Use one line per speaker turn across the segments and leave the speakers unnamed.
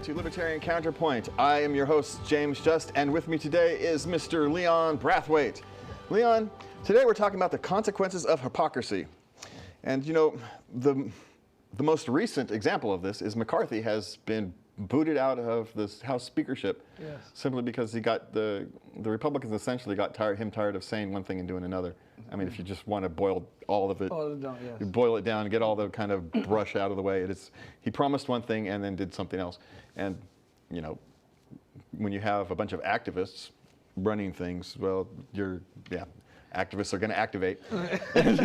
to Libertarian Counterpoint. I am your host, James Just, and with me today is Mr. Leon Brathwaite. Leon, today we're talking about the consequences of hypocrisy. And you know, the most recent example of this is McCarthy has been booted out of the House speakership simply because he got the Republicans essentially got tired of saying one thing and doing another. I mean, if you just want to boil all of it, you boil it down and get all the kind of brush out of the way. He promised one thing and then did something else. And you know, when you have a bunch of activists running things, well, activists are going to activate. And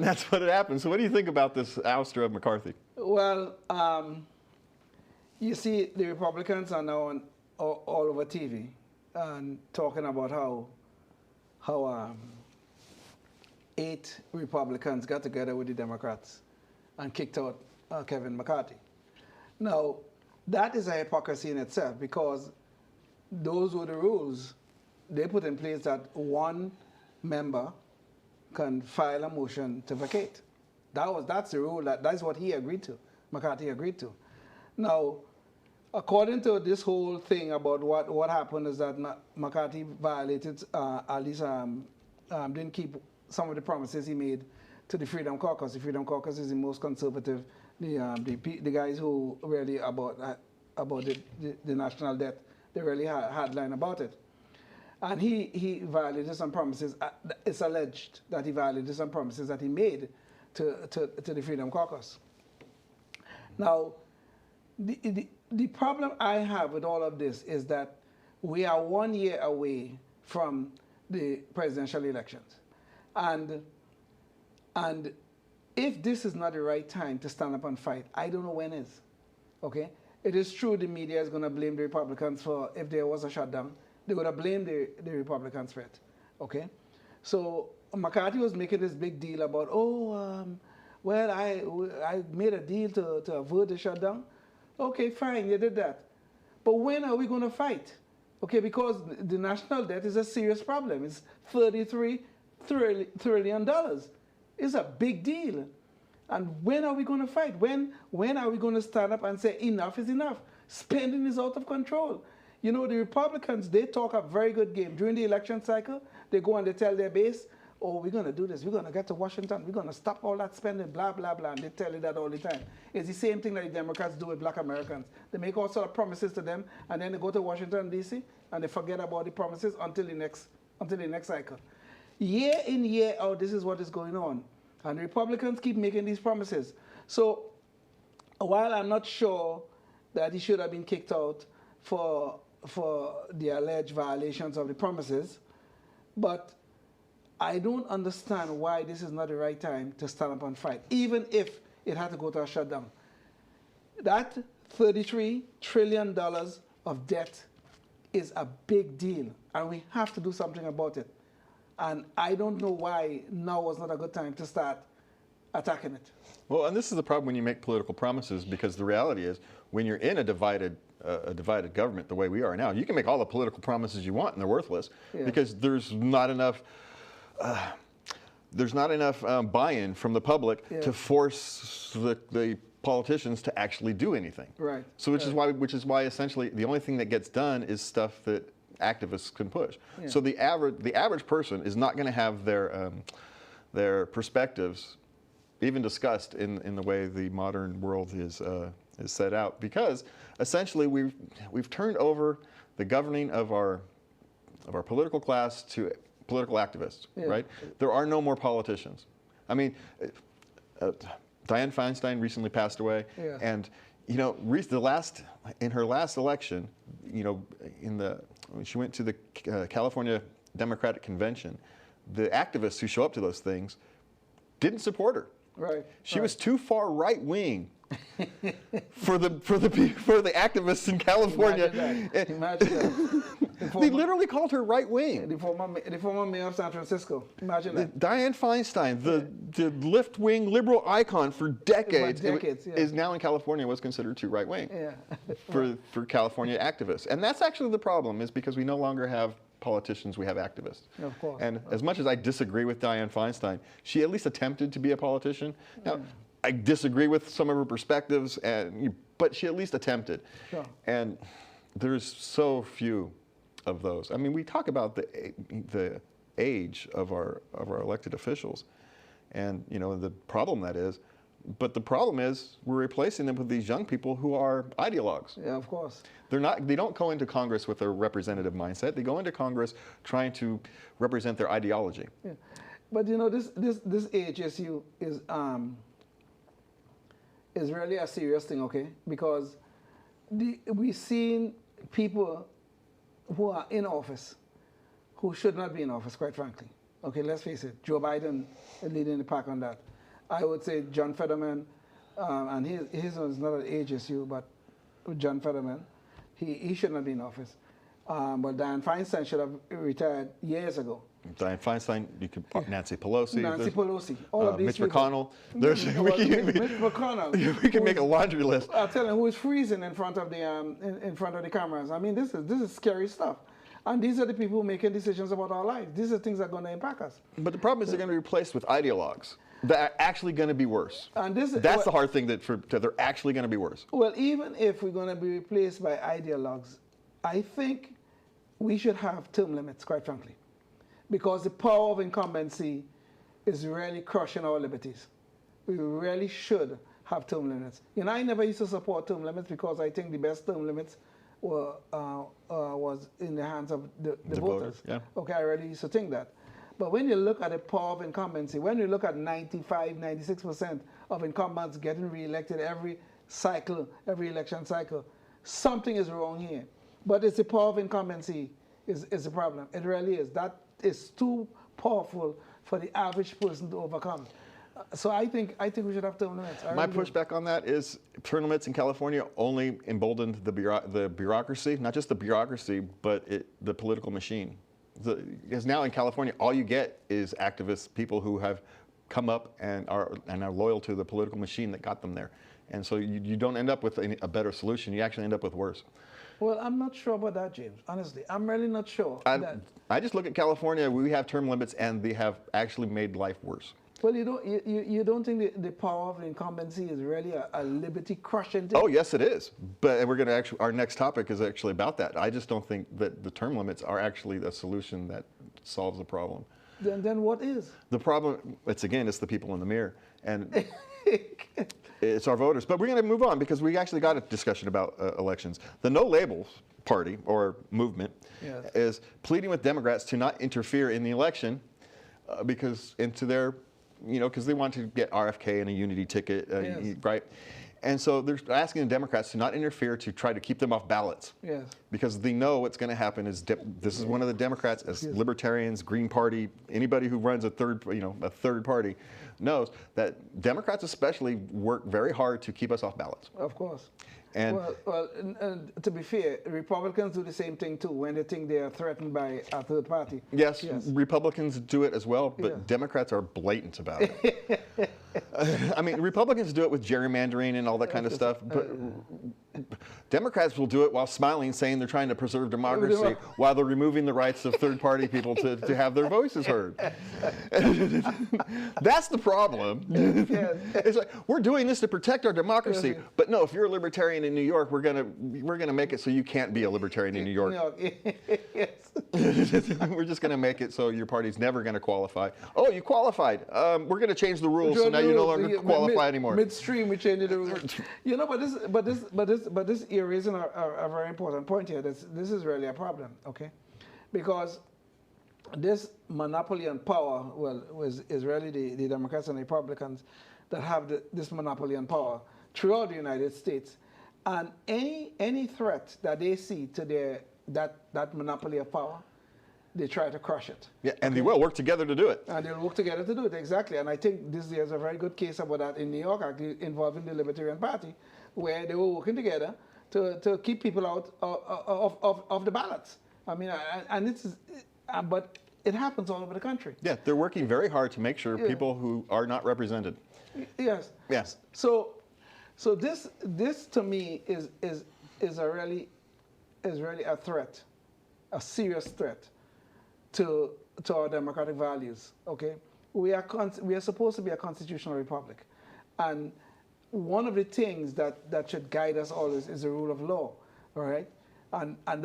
that's what happens. So what do you think about this ouster of McCarthy?
Well, you see, the Republicans are now all over TV and talking about how 8 Republicans got together with the Democrats and kicked out Kevin McCarthy. Now, that is a hypocrisy in itself, because those were the rules they put in place, that one member can file a motion to vacate. That's the rule. That's what he agreed to. McCarthy agreed to. Now, according to this whole thing about what happened is that McCarthy violated, at least didn't keep some of the promises he made to the Freedom Caucus. The Freedom Caucus is the most conservative, the guys who really about the national debt, they really hardline about it. And he violated some promises. It's alleged that he violated some promises that he made to the Freedom Caucus. Now, the problem I have with all of this is that we are 1 year away from the presidential elections. And if this is not the right time to stand up and fight, I don't know when is. Okay? It is true the media is going to blame the Republicans for if there was a shutdown. They would have blamed the Republicans for it. Okay? So McCarthy was making this big deal about, well, I made a deal to avert the shutdown. Okay, fine, you did that. But when are we going to fight? Okay, because the national debt is a serious problem. It's $33 trillion. It's a big deal. And when are we going to fight? When are we going to stand up and say enough is enough? Spending is out of control. You know, the Republicans, they talk a very good game. During the election cycle, they go and they tell their base, oh, we're going to do this. We're going to get to Washington. We're going to stop all that spending, blah, blah, blah. And they tell you that all the time. It's the same thing that the Democrats do with black Americans. They make all sort of promises to them, and then they go to Washington, D.C., and they forget about the promises until the next cycle. Year in, year out, this is what is going on. And the Republicans keep making these promises. So while I'm not sure that he should have been kicked out for the alleged violations of the promises, but I don't understand why this is not the right time to stand up and fight, even if it had to go to a shutdown. That $33 trillion of debt is a big deal, and we have to do something about it. And I don't know why now was not a good time to start attacking it.
Well, and this is the problem when you make political promises, because the reality is when you're in a divided government the way we are now, you can make all the political promises you want and they're worthless because there's not enough buy-in from the public to force the politicians to actually do anything.
Right.
So which is why essentially the only thing that gets done is stuff that activists can push. Yeah. So the average person is not going to have their perspectives even discussed in the way the modern world is set out, because essentially we've turned over the governing of our political class to political activists, right? There are no more politicians. I mean, Dianne Feinstein recently passed away, and you know, in her last election, you know, when she went to the California Democratic Convention, the activists who show up to those things didn't support her.
Right.
She was too far right wing for the activists in California.
Imagine that.
They literally called her right wing.
The former mayor of San Francisco. Imagine that.
Dianne Feinstein, the left wing liberal icon for decades, is now in California was considered too right wing for California activists. And that's actually the problem, is because we no longer have politicians, we have activists.
Of course.
And as much as I disagree with Dianne Feinstein, she at least attempted to be a politician. Now, I disagree with some of her perspectives, but she at least attempted.
Sure.
And there's so few of those. I mean, we talk about the age of our elected officials, and the problem that is. But the problem is we're replacing them with these young people who are ideologues.
Yeah, of course.
They don't go into Congress with a representative mindset. They go into Congress trying to represent their ideology.
Yeah. But this age issue is really a serious thing, okay? Because we've seen people who are in office who should not be in office, quite frankly. Okay, let's face it. Joe Biden is leading the pack on that. I would say John Fetterman, and his is not an age issue, but John Fetterman, he should not be in office. But Dianne Feinstein should have retired years ago.
Dianne Feinstein, Nancy Pelosi,
all of these
Mitch
people.
McConnell.
Mitch McConnell.
We can make a laundry list.
I'll tell you, who is freezing in front of the cameras. I mean, this is scary stuff. And these are the people who are making decisions about our lives. These are things that are going to impact us.
But the problem is they're going to be replaced with ideologues that are actually going to be worse.
And
that's the hard thing, that they're actually going to be worse.
Well, even if we're going to be replaced by ideologues, I think we should have term limits, quite frankly, because the power of incumbency is really crushing our liberties. We really should have term limits. I never used to support term limits because I think the best term limits was in the hands of the voters.
Yeah.
Okay, I really used to think that. But when you look at the power of incumbency, when you look at 95, 96% of incumbents getting reelected every election cycle, something is wrong here. But it's the power of incumbency is the problem. It really is. That is too powerful for the average person to overcome. So I think we should have term limits.
My pushback on that is term limits in California only emboldened the bureaucracy, not just the bureaucracy, but the political machine. Because now in California, all you get is activists, people who have come up and are loyal to the political machine that got them there. And so you don't end up with a better solution. You actually end up with worse.
Well, I'm not sure about that, James. Honestly, I'm really not sure.
I just look at California. We have term limits, and they have actually made life worse.
Well, you don't think the power of incumbency is really a liberty crushing thing?
Oh, yes, it is. But we're going to our next topic is actually about that. I just don't think that the term limits are actually the solution that solves the problem.
Then what is?
The problem, it's the people in the mirror. And it's our voters. But we're going to move on because we actually got a discussion about elections. The No Labels Party or movement is pleading with Democrats to not interfere in the election because they want to get RFK and a unity ticket, right? And so they're asking the Democrats to not interfere to try to keep them off ballots.
Yes.
Because they know what's going to happen is this is one of the Democrats, as Libertarians, Green Party, anybody who runs a third party knows that Democrats especially work very hard to keep us off ballots.
Of course.
And
well, to be fair, Republicans do the same thing too when they think they are threatened by a third party.
Yes, Republicans do it as well, but Democrats are blatant about it. I mean, Republicans do it with gerrymandering and all that kind of stuff, but Democrats will do it while smiling, saying they're trying to preserve democracy while they're removing the rights of third-party people to have their voices heard. That's the problem. It's like, we're doing this to protect our democracy, but no, if you're a libertarian in New York, we're gonna make it so you can't be a libertarian in New York. We're just gonna make it so your party's never gonna qualify. Oh, you qualified. We're gonna change the rules so now you no longer qualify anymore.
Midstream, we changed the rules. But this you're raising a very important point here. This is really a problem, okay? Because this monopoly on power, is really the Democrats and the Republicans that have this monopoly on power throughout the United States. And any threat that they see to that monopoly of power, they try to crush it.
Yeah, and they will work together to do it.
And they'll work together to do it, exactly. And I think there's a very good case about that in New York, actually, involving the Libertarian Party, where they were working together to keep people out of the ballots. I mean, but it happens all over the country.
Yeah, they're working very hard to make sure people who are not represented.
Yes.
Yes.
So this to me is really a threat, a serious threat to our democratic values. Okay, we are supposed to be a constitutional republic, And one of the things that should guide us always is the rule of law, all right? And that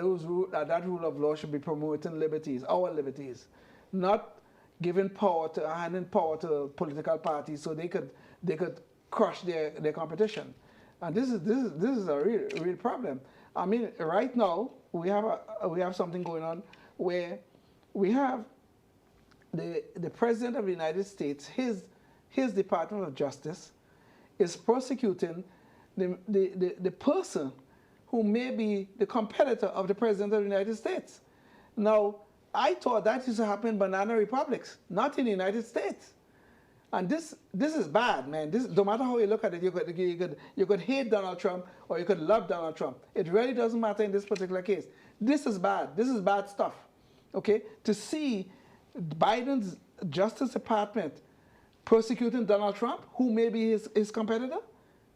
rule of law should be promoting liberties, our liberties, not giving power to, handing power to political parties so they could crush their competition. And this is a real problem. I mean, right now we have something going on where we have the President of the United States, his Department of Justice is prosecuting the person who may be the competitor of the President of the United States. Now, I thought that used to happen in banana republics, not in the United States. And this is bad, man. This, no matter how you look at it, you could hate Donald Trump or you could love Donald Trump. It really doesn't matter in this particular case. This is bad. This is bad stuff. Okay? To see Biden's Justice Department prosecuting Donald Trump, who may be his competitor,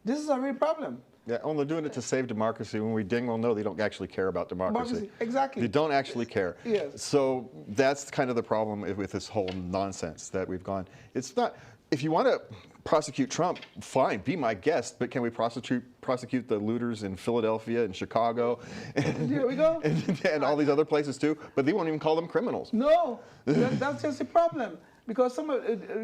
this is a real problem.
Yeah, and they're doing it to save democracy when we dang well know they don't actually care about democracy.
Exactly.
They don't actually care.
Yes.
So that's kind of the problem with this whole nonsense that we've gone. It's not, if you want to prosecute Trump, fine, be my guest, but can we prosecute the looters in Philadelphia and Chicago? And,
here we go.
And all these other places too, but they won't even call them criminals.
No, that's just the problem. Because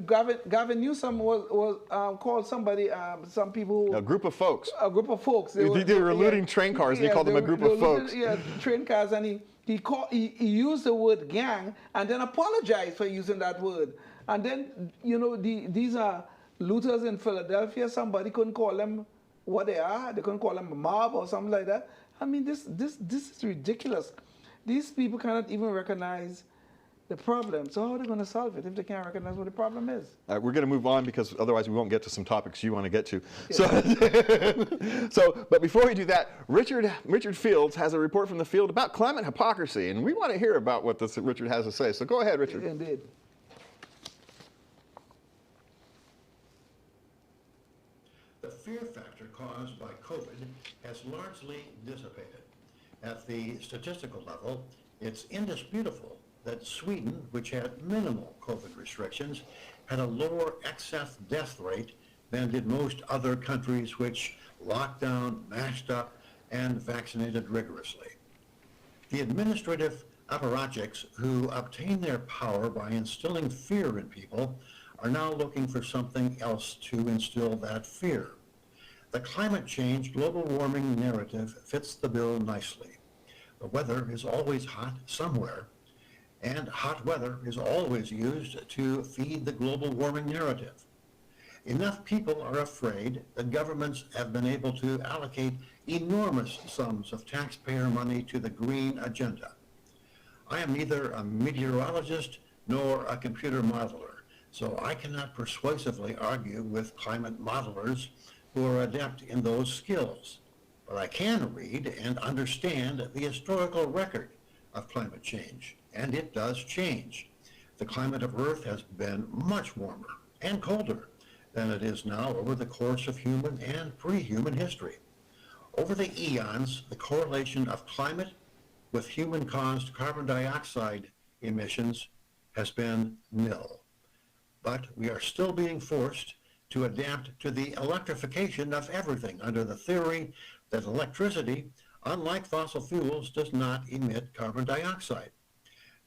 Gavin Newsom was called somebody, some people.
A group of folks.
A group of folks.
They were looting train cars. They called them a group of folks.
Yeah, train cars, and he used the word gang and then apologized for using that word. And then, you know, these are looters in Philadelphia. Somebody couldn't call them what they are. They couldn't call them a mob or something like that. I mean, this is ridiculous. These people cannot even recognize the problem. So how are they going to solve it if they can't recognize what the problem is?
We're going to move on because otherwise we won't get to some topics you want to get to.
Yeah.
But before we do that, Richard Fields has a report from the field about climate hypocrisy, and we want to hear about what Richard has to say. So go ahead, Richard.
Indeed.
The fear factor caused by COVID has largely dissipated. At the statistical level, it's indisputable that Sweden, which had minimal COVID restrictions, had a lower excess death rate than did most other countries which locked down, masked up, and vaccinated rigorously. The administrative apparatchiks who obtained their power by instilling fear in people are now looking for something else to instill that fear. The climate change, global warming narrative fits the bill nicely. The weather is always hot somewhere, and hot weather is always used to feed the global warming narrative. Enough people are afraid that governments have been able to allocate enormous sums of taxpayer money to the green agenda. I am neither a meteorologist nor a computer modeler, so I cannot persuasively argue with climate modelers who are adept in those skills. But I can read and understand the historical record of climate change. And it does change. The climate of Earth has been much warmer and colder than it is now over the course of human and pre-human history. Over the eons, the correlation of climate with human-caused carbon dioxide emissions has been nil. But we are still being forced to adapt to the electrification of everything under the theory that electricity, unlike fossil fuels, does not emit carbon dioxide.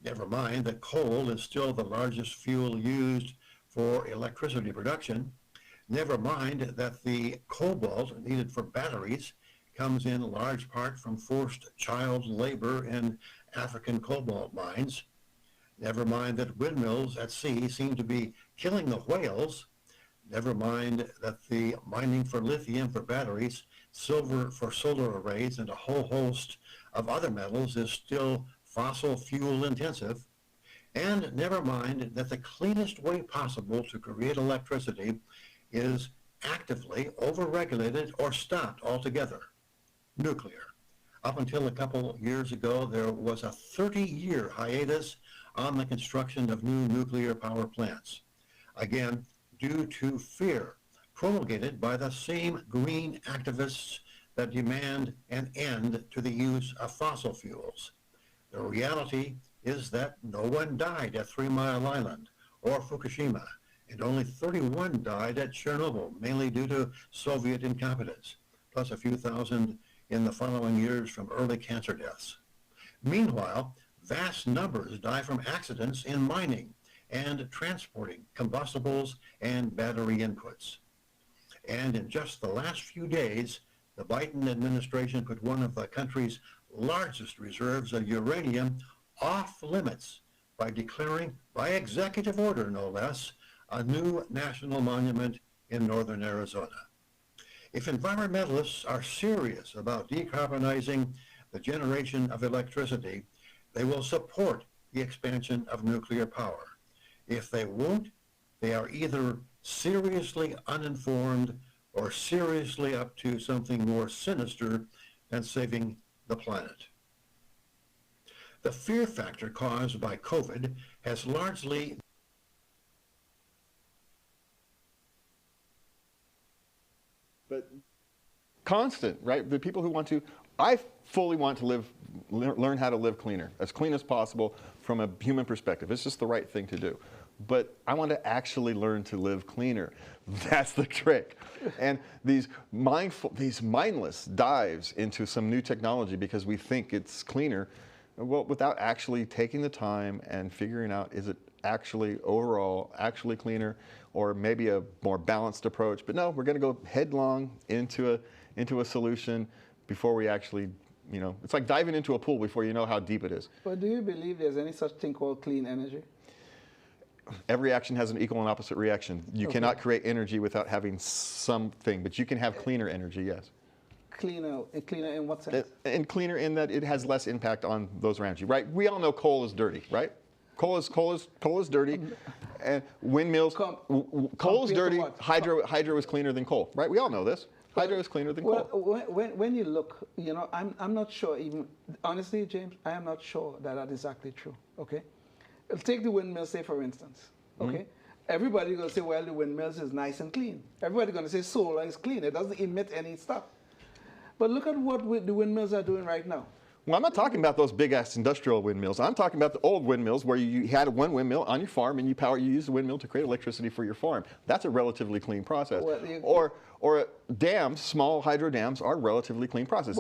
Never mind that coal is still the largest fuel used for electricity production. Never mind that the cobalt needed for batteries comes in large part from forced child labor in African cobalt mines. Never mind that windmills at sea seem to be killing the whales. Never mind that the mining for lithium for batteries, silver for solar arrays, and a whole host of other metals is still fossil fuel intensive. And never mind that the cleanest way possible to create electricity is actively overregulated or stopped altogether: nuclear. Up until a couple years ago, there was a 30-year hiatus on the construction of new nuclear power plants. Again, due to fear promulgated by the same green activists that demand an end to the use of fossil fuels. The reality is that no one died at 3 Mile Island or Fukushima, and only 31 died at Chernobyl, mainly due to Soviet incompetence, plus a few thousand in the following years from early cancer deaths. Meanwhile, vast numbers die from accidents in mining and transporting combustibles and battery inputs. And in just the last few days, the Biden administration put one of the country's largest reserves of uranium off limits by declaring, by executive order no less, a new national monument in northern Arizona. If environmentalists are serious about decarbonizing the generation of electricity, they will support the expansion of nuclear power. If they won't, they are either seriously uninformed or seriously up to something more sinister than saving the planet. The fear factor caused by COVID has largely
but constant, right? The people who want to, I fully want to learn how to live cleaner, as clean as possible from a human perspective. It's just the right thing to do. But I want to actually learn to live cleaner. That's the trick. And these mindless dives into some new technology because we think it's cleaner, well, without actually taking the time and figuring out, is it actually overall actually cleaner, or maybe a more balanced approach? But no, we're going to go headlong into a solution before we actually, it's like diving into a pool before you know how deep it is.
But do you believe there's any such thing called clean energy?
Every action has an equal and opposite reaction. You cannot create energy without having something, but you can have cleaner energy, yes.
Cleaner in what sense?
And cleaner in that it has less impact on those around you, right? We all know coal is dirty, right? Coal is dirty, and windmills. Coal is dirty. Hydro is cleaner than coal, right? We all know this. Hydro is cleaner than coal.
When you look, I'm not sure even, honestly, James, I am not sure that is exactly true, okay? Take the windmills, say, for instance, okay? Everybody's going to say, well, the windmills is nice and clean. Everybody's going to say solar is clean. It doesn't emit any stuff. But look at what the windmills are doing right now.
Well, I'm not talking about those big-ass industrial windmills. I'm talking about the old windmills where you had one windmill on your farm and you use the windmill to create electricity for your farm. That's a relatively clean process. Well, or dams, small hydro dams are a relatively clean process.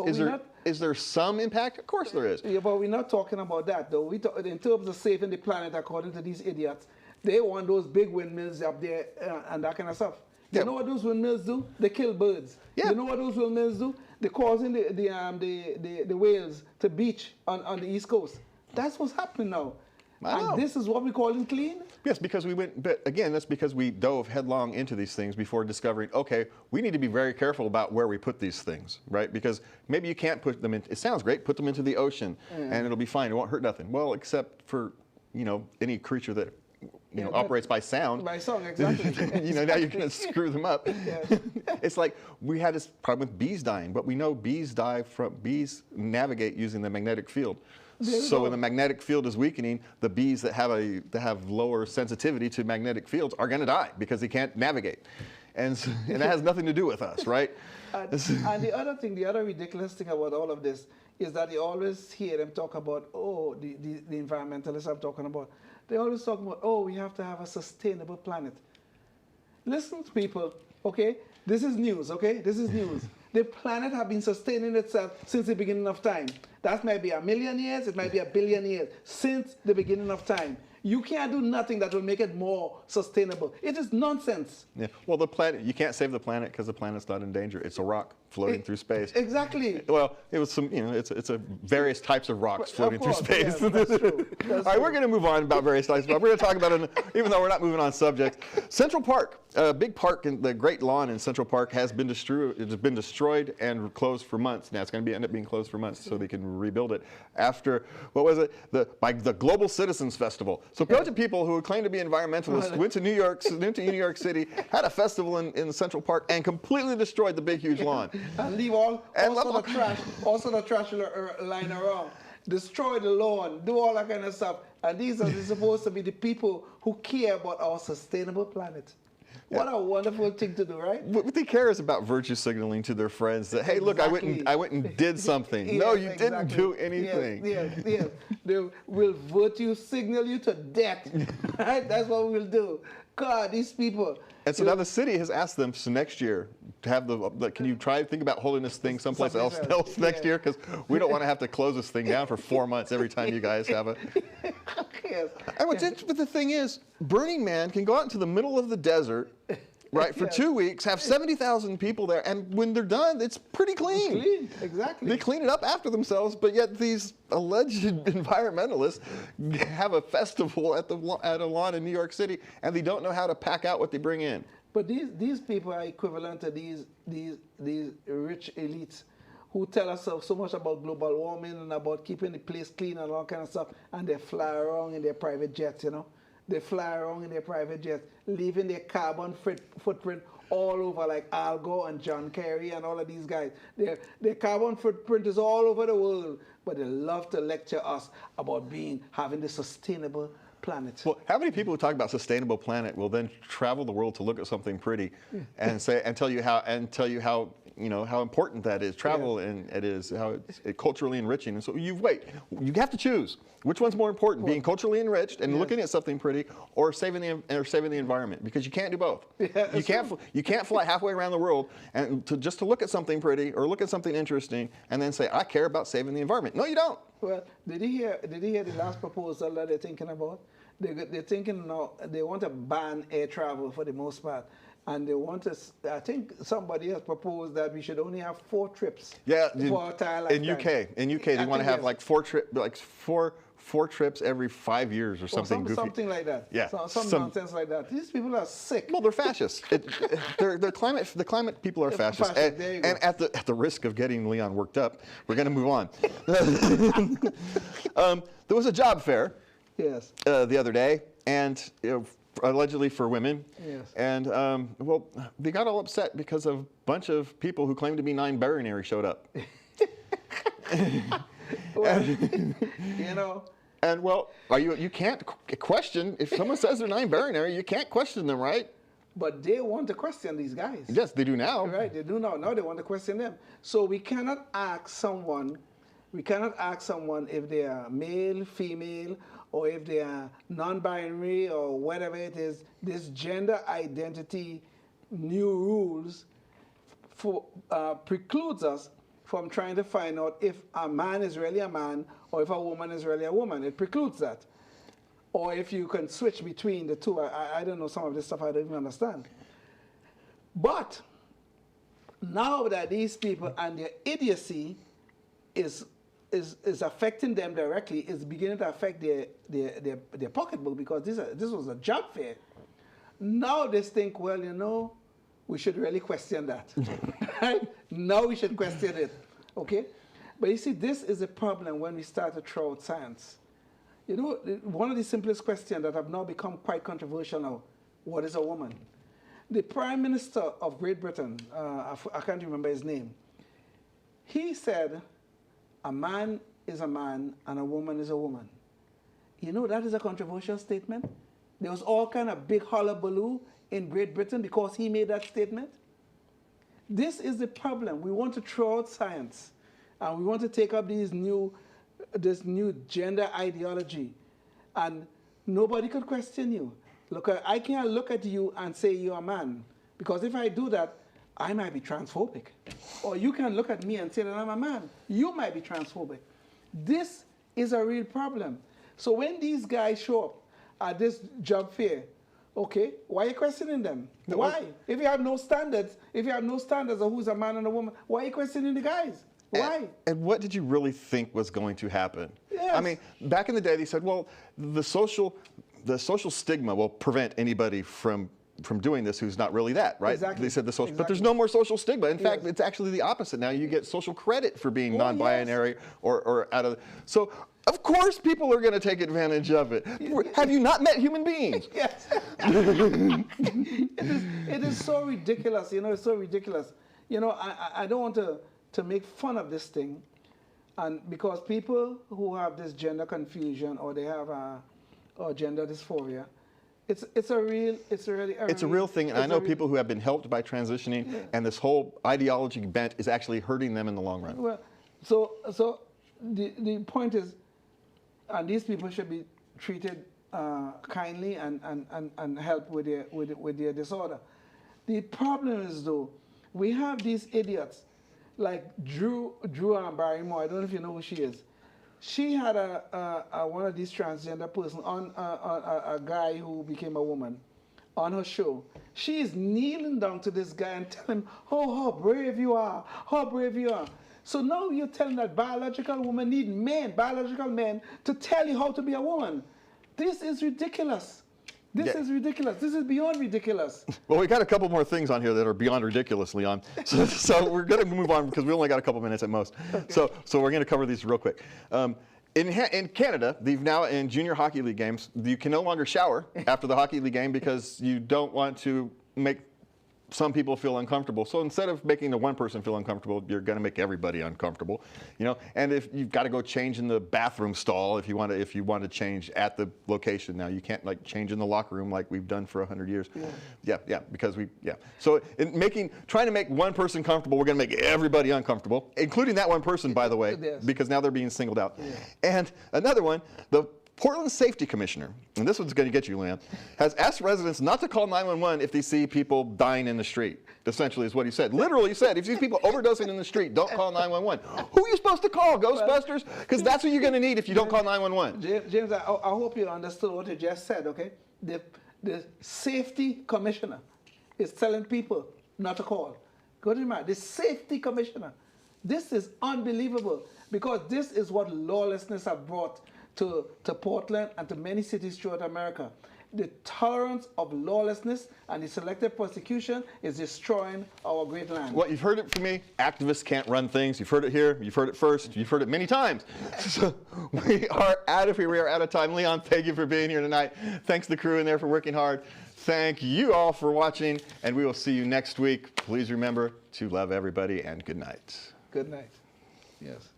Is there some impact? Of course there is.
Yeah, but we're not talking about that, though. We talk, in terms of saving the planet, according to these idiots, they want those big windmills up there and that kind of stuff. You know what those windmills do? They kill birds. Yeah. You know what those windmills do? They're causing the whales to beach on the East Coast. That's what's happening now. And this is what we call it clean?
Yes, because but again, that's because we dove headlong into these things before discovering, okay, we need to be very careful about where we put these things, right? Because maybe you can't put them in, it sounds great, put them into the ocean and it'll be fine, it won't hurt nothing. Well, except for, any creature that operates by sound.
By sound, exactly.
Now you're going to screw them up. Yes. It's like we had this problem with bees dying, but we know bees navigate using the magnetic field. So when the magnetic field is weakening, the bees that have lower sensitivity to magnetic fields are going to die because they can't navigate. And that has nothing to do with us, right?
And the other thing, the other ridiculous thing about all of this is that you always hear them talk about, the environmentalists I'm talking about, they always talk about, we have to have a sustainable planet. Listen, people, okay? This is news, okay? This is news. The planet has been sustaining itself since the beginning of time. That might be 1 million years, it might be 1 billion years, since the beginning of time. You can't do nothing that will make it more sustainable. It is nonsense.
Yeah. Well, the planet, you can't save the planet because the planet's not in danger. It's a rock floating through space.
Exactly.
Well, it was some, it's a various types of rocks floating through space.
Yes, that's true.
All right, we're going to move on about various types of stuff. We're going to talk about, even though we're not moving on subject, Central Park, a big park, in the Great Lawn in Central Park has been destroyed. It has been destroyed and closed for months. Now it's going to end up being closed for months so they can rebuild it after, what was it? The Global Citizens Festival. So go to people who claim to be environmentalists, went to New York City, had a festival in Central Park and completely destroyed the big, huge lawn.
And leave also the trash lying around. Destroy the lawn, do all that kind of stuff. And these are supposed to be the people who care about our sustainable planet. What a wonderful thing to do, right?
What they care is about virtue signaling to their friends that, hey, look, I went and did something. No, you didn't do anything.
Yes. They will virtue signal you to death. Right? That's what we'll do. God, these people.
And so now the city has asked them, so next year, to have can you try to think about holding this thing someplace else next year? Because we don't want to have to close this thing down for 4 months every time you guys have a...
Yes.
But the thing is, Burning Man can go out into the middle of the desert, right, for 2 weeks, have 70,000 people there, and when they're done, it's pretty clean.
It's clean, exactly.
They clean it up after themselves, but yet these alleged environmentalists have a festival at a lawn in New York City, and they don't know how to pack out what they bring in.
But these people are equivalent to these rich elites who tell us so much about global warming and about keeping the place clean and all kind of stuff, and they fly around in their private jets, you know. They fly around in their private jets, leaving their carbon footprint all over, like Al Gore and John Kerry and all of these guys. Their carbon footprint is all over the world, but they love to lecture us about having the sustainable planet.
Well, how many people who talk about sustainable planet will then travel the world to look at something pretty and tell you how how important that is, travel, and it is, how it's culturally enriching. And so you have to choose. Which one's more important, being culturally enriched and looking at something pretty, or saving the environment? Because you can't do both. Yeah, you can't fly halfway around the world and just to look at something pretty or look at something interesting and then say, I care about saving the environment. No, you don't.
Well, did you hear the last proposal that they're thinking about? They're thinking now, they want to ban air travel for the most part. And they want to, I think somebody has proposed that we should only have 4 trips.
Yeah,
for our entire lifetime.
In UK, they want to have like 4 trips every 5 years or something goofy.
Something like that.
Yeah.
Some nonsense like that. These people are sick.
Well, they're fascists. The climate people are fascists. And at the risk of getting Leon worked up, we're going to move on. There was a job fair.
Yes.
The other day, and allegedly for women.
Yes.
And they got all upset because a bunch of people who claim to be non-binary showed up.
Well,
And you can't question if someone says they're non-binary. You can't question them, right?
But they want to question these guys.
Yes, they do now.
Right, they do now. Now they want to question them. So we cannot ask someone if they are male, female, or if they are non-binary or whatever it is. This gender identity new rules precludes us from trying to find out if a man is really a man or if a woman is really a woman. It precludes that. Or if you can switch between the two. I don't know, some of this stuff I don't even understand. But now that these people and their idiocy is affecting them directly, is beginning to affect their pocketbook, because this was a job fair. Now they think, well, we should really question that. Right? Now we should question it. Okay? But you see, this is a problem when we start to throw out science. One of the simplest questions that have now become quite controversial now: what is a woman? The Prime Minister of Great Britain, I can't remember his name, he said, a man is a man and a woman is a woman. That is a controversial statement. There was all kind of big hullabaloo in Great Britain because he made that statement. This is the problem. We want to throw out science, and we want to take up this new gender ideology, and nobody could question you. Look, I can't look at you and say you're a man, because if I do that, I might be transphobic. Or you can look at me and say that I'm a man. You might be transphobic. This is a real problem. So when these guys show up at this job fair, okay, why are you questioning them? No, why? If you have no standards of who's a man and a woman, why are you questioning the guys? Why?
And what did you really think was going to happen?
Yes.
I mean, back in the day, they said, well, the social stigma will prevent anybody from doing this who's not really that, right?
Exactly.
They said but there's no more social stigma. In fact, it's actually the opposite. Now you get social credit for being non-binary or out of. So of course people are going to take advantage of it. Have you not met human beings?
Yes. It is so ridiculous. It's so ridiculous. I don't want to make fun of this thing, and because people who have this gender confusion or they have or gender dysphoria, it's a real thing, and I know people who have been helped by transitioning, and this whole ideology bent is actually hurting them in the long run. Well, so the point is, and these people should be treated kindly and help with their disorder. The problem is, though, we have these idiots like Drew Barrymore. I don't know if you know who she is. She had one of these transgender person on a guy who became a woman on her show. She is kneeling down to this guy and telling him, oh, how brave you are, how brave you are. So now you're telling that biological women need men, biological men, to tell you how to be a woman. This is ridiculous. This is ridiculous. This is beyond ridiculous.
Well, we got a couple more things on here that are beyond ridiculous, Leon. So we're going to move on because we only got a couple minutes at most. Okay. So we're going to cover these real quick. In Canada, they've now in junior hockey league games, you can no longer shower after the hockey league game because you don't want to make some people feel uncomfortable. So instead of making the one person feel uncomfortable, you're going to make everybody uncomfortable, you know. And if you've got to go change in the bathroom stall, if you want to change at the location now, you can't like change in the locker room like we've done for 100 years. Yeah, because So trying to make one person comfortable, we're going to make everybody uncomfortable, including that one person, by the way, because now they're being singled out. And another one, the Portland Safety Commissioner, and this one's going to get you, Leon, has asked residents not to call 911 if they see people dying in the street, essentially is what he said. Literally he said, if you see people overdosing in the street, don't call 911. Who are you supposed to call, Ghostbusters? Because that's what you're going to need if you don't call 911.
James, I hope you understood what you just said, okay? The Safety Commissioner is telling people not to call. Go to your mind, the Safety Commissioner. This is unbelievable because this is what lawlessness have brought to Portland and to many cities throughout America. The tolerance of lawlessness and the selective prosecution is destroying our great land.
Well, you've heard it from me. Activists can't run things. You've heard it here. You've heard it first. You've heard it many times. So we are out of here. We are out of time. Leon, thank you for being here tonight. Thanks to the crew in there for working hard. Thank you all for watching, and we will see you next week. Please remember to love everybody, and good night.
Good night. Yes.